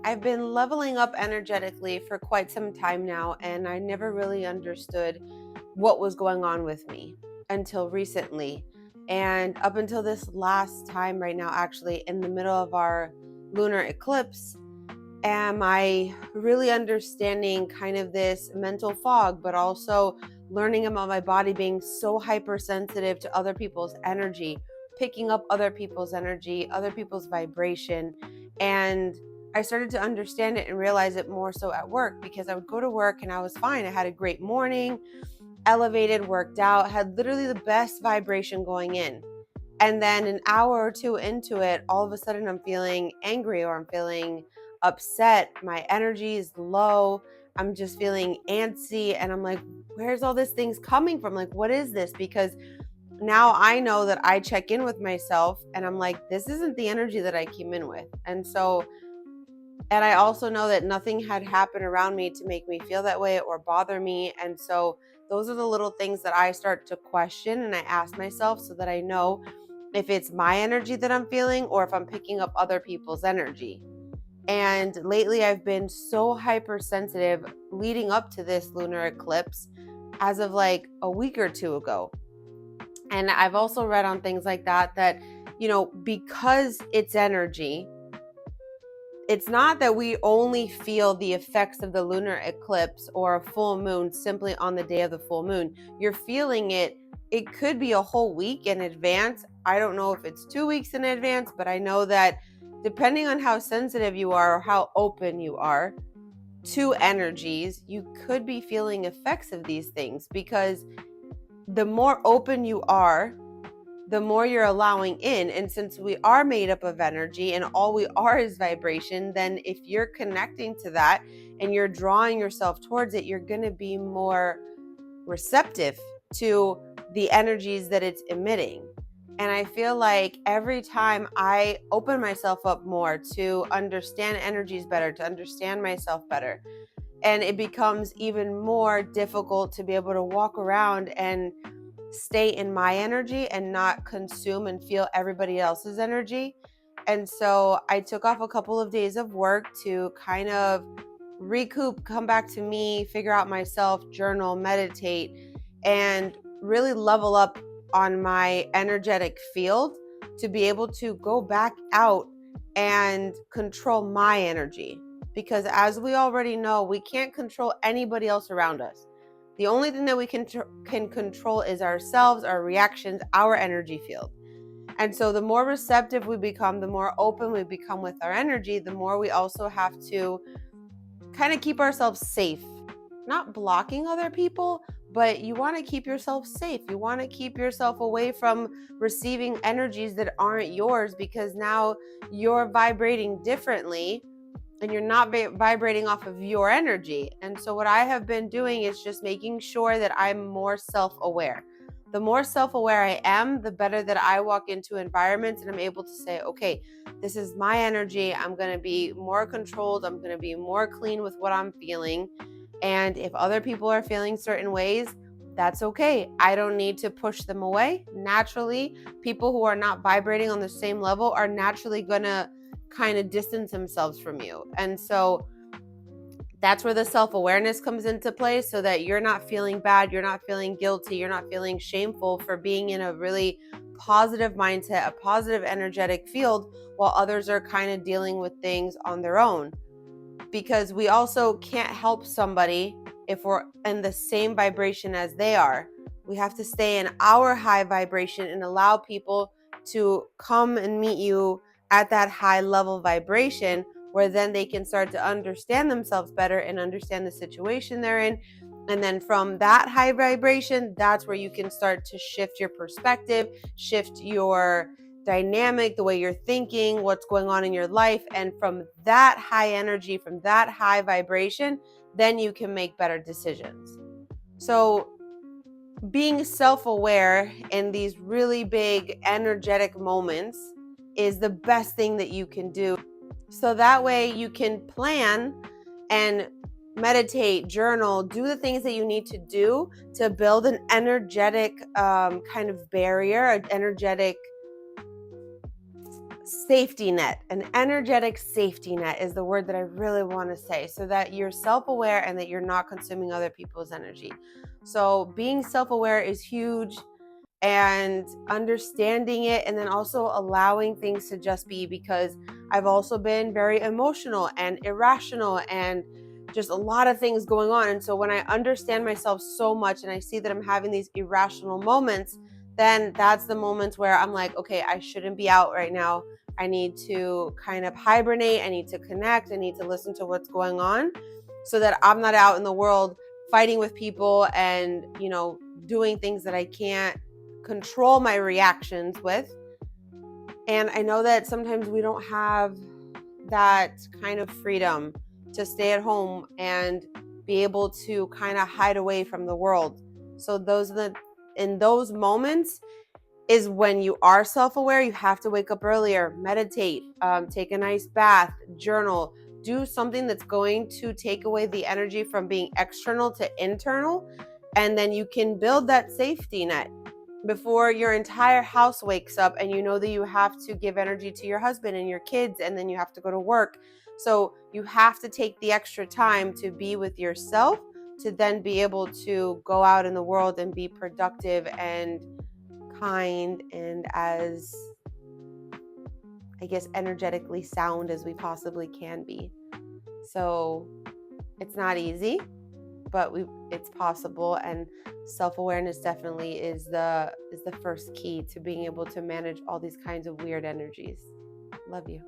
I've been leveling up energetically for quite some time now, and I never really understood what was going on with me until recently. And up until this last time, right now, actually, in the middle of our lunar eclipse, am I really understanding kind of this mental fog, but also learning about my body being so hypersensitive to other people's energy, picking up other people's energy, other people's vibration. And I started to understand it and realize it more so at work, because I would go to work and I was fine. I had a great morning, elevated, worked out, had literally the best vibration going in. And then an hour or two into it, all of a sudden I'm feeling angry or I'm feeling upset. My energy is low. I'm just feeling antsy. And I'm like, where's all these things coming from? Like, what is this? Because now I know that I check in with myself and I'm like, this isn't the energy that I came in with. And I also know that nothing had happened around me to make me feel that way or bother me. And so those are the little things that I start to question and I ask myself so that I know if it's my energy that I'm feeling or if I'm picking up other people's energy. And lately I've been so hypersensitive leading up to this lunar eclipse as of like a week or two ago. And I've also read on things like that, because it's energy, it's not that we only feel the effects of the lunar eclipse or a full moon simply on the day of the full moon. You're feeling it. It could be a whole week in advance. I don't know if it's 2 weeks in advance, but I know that depending on how sensitive you are or how open you are to energies, you could be feeling effects of these things, because the more open you are, the more you're allowing in. And since we are made up of energy and all we are is vibration, then if you're connecting to that and you're drawing yourself towards it, you're going to be more receptive to the energies that it's emitting. And I feel like every time I open myself up more to understand energies better, to understand myself better, and it becomes even more difficult to be able to walk around and stay in my energy and not consume and feel everybody else's energy. And so I took off a couple of days of work to kind of recoup, come back to me, figure out myself, journal, meditate, and really level up on my energetic field to be able to go back out and control my energy. Because as we already know, we can't control anybody else around us. The only thing that we can control is ourselves, our reactions, our energy field. And so the more receptive we become, the more open we become with our energy, the more we also have to kind of keep ourselves safe. Not blocking other people, but you want to keep yourself safe. You want to keep yourself away from receiving energies that aren't yours, because now you're vibrating differently and you're not vibrating off of your energy. And so what I have been doing is just making sure that I'm more self-aware. The more self-aware I am, the better that I walk into environments and I'm able to say, okay, this is my energy. I'm going to be more controlled. I'm going to be more clean with what I'm feeling. And if other people are feeling certain ways, that's okay. I don't need to push them away. Naturally, people who are not vibrating on the same level are naturally going to kind of distance themselves from you. And so that's where the self-awareness comes into play, so that you're not feeling bad, you're not feeling guilty, you're not feeling shameful for being in a really positive mindset, a positive energetic field, while others are kind of dealing with things on their own. Because we also can't help somebody if we're in the same vibration as they are. We have to stay in our high vibration and allow people to come and meet you at that high level vibration, where then they can start to understand themselves better and understand the situation they're in. And then from that high vibration, that's where you can start to shift your perspective, shift your dynamic, the way you're thinking, what's going on in your life. And from that high energy, from that high vibration, then you can make better decisions. So being self-aware in these really big energetic moments is the best thing that you can do. So that way you can plan and meditate, journal, do the things that you need to do to build an energetic kind of barrier, an energetic safety net. An energetic safety net is the word that I really want to say, so that you're self-aware and that you're not consuming other people's energy. So being self-aware is huge, and understanding it, and then also allowing things to just be, because I've also been very emotional and irrational and just a lot of things going on. And so when I understand myself so much and I see that I'm having these irrational moments, then that's the moments where I'm like, okay, I shouldn't be out right now. I need to kind of hibernate. I need to connect. I need to listen to what's going on, so that I'm not out in the world fighting with people and, doing things that I can't control my reactions with. And I know that sometimes we don't have that kind of freedom to stay at home and be able to kind of hide away from the world. So in those moments is when you are self-aware. You have to wake up earlier, meditate, take a nice bath, journal, do something that's going to take away the energy from being external to internal, and then you can build that safety net before your entire house wakes up and you know that you have to give energy to your husband and your kids, and then you have to go to work. So you have to take the extra time to be with yourself, to then be able to go out in the world and be productive and kind and as, I guess, energetically sound as we possibly can be. So it's not easy, but it's possible, and self-awareness definitely is the first key to being able to manage all these kinds of weird energies. Love you.